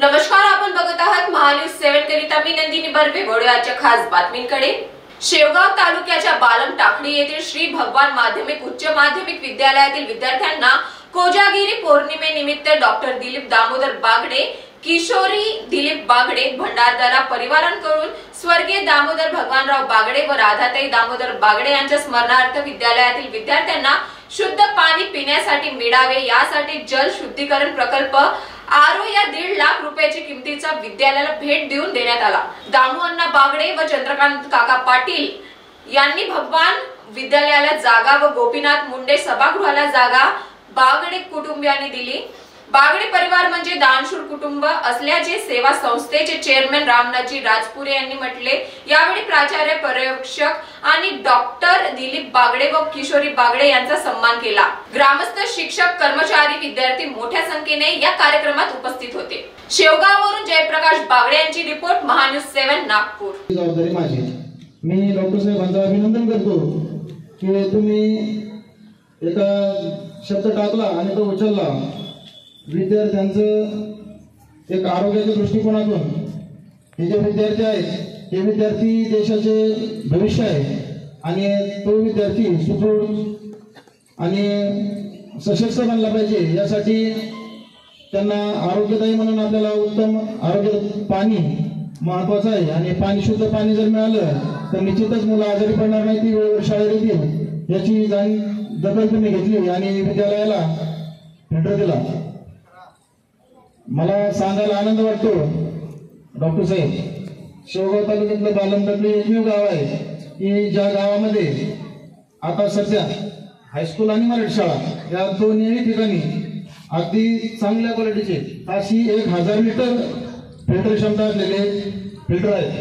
नमस्कार, आपण बघत आहात महान्यूज 7 करिता मी नंदिनी बर्वे. वडोदराच्या खास बातमींकडे. शेवगाव तालुक्याच्या बालम टाकळी येथील श्री भगवान माध्यमिक उच्च माध्यमिक विद्यालयातील विद्यार्थ्यांना कोजागिरी पौर्णिमेनिमित्त डॉक्टर दिलीप दामोदर बागडे, किशोरी दिलीप बागडे भंडारदरा परिवारांकडून स्वर्गीय दामोदर भगवानराव बागडे व राधाताई दामोदर बागडे यांच्या स्मरणार्थ विद्यालयातील विद्यार्थ्यांना शुद्ध पाणी पिण्यासाठी मिळावे यासाठी जल शुद्धीकरण प्रकल्प आरो या 1.5 लाख रुपयाची किमतीचा विद्यालयाला भेट देऊन देण्यात आला. दामू अण्णा बागडे व चंद्रकांत काका पाटील यांनी भगवान विद्यालयाला जागा व गोपीनाथ मुंडे सभागृहाला जागा बागडे कुटुंबियांनी दिली. बागडे परिवार म्हणजे दानशूर कुटुंब असल्याचे सेवा संस्थेचे चेअरमन रामनाथजी राजपुरे यांनी म्हटले. यावेळी प्राचार्य, पर्यवेक्षक आणि डॉक्टर दिलीप बागडे व किशोरी बागडे यांचा सन्मान केला. ग्रामस्थ, शिक्षक, कर्मचारी, विद्यार्थी मोठ्या संख्येने या कार्यक्रमात उपस्थित होते. शेवगाववरून जयप्रकाश बागडे यांची रिपोर्ट, महान्यूज 7 नागपूर. जबाबदारी माझी. मी डॉक्टर साहेबांचं अभिनंदन करतो की तुम्ही एका शब्द टाकला आणि तो उचलला. विद्यार्थ्यांचं एक आरोग्याच्या दृष्टिकोनातून हे जे विद्यार्थी आहेत हे विद्यार्थी देशाचे भविष्य आहे आणि तो विद्यार्थी सुदृढ आणि सशक्त बनला पाहिजे. यासाठी त्यांना आरोग्यदायी म्हणून आपल्याला उत्तम आरोग्य पाणी महत्वाचं आहे आणि पाणी, शुद्ध पाणी जर मिळालं तर निश्चितच मुलं आजारी पडणार नाही, ती वेळेवर शाळेत येतील याची दखल तुम्ही घेतली आणि विद्यालयाला भेट दिला. मला सांगायला आनंद वाटतो डॉक्टर साहेब, शेवगाव तालुक्यातलं बालम टाकळी एकमेव गाव आहे की ज्या गावामध्ये आता सध्या हायस्कूल आणि मराठी शाळा या दोन्ही ठिकाणी अगदी चांगल्या क्वालिटीचे ताशी 1000 लिटर फिल्टर क्षमता असलेले फिल्टर आहेत.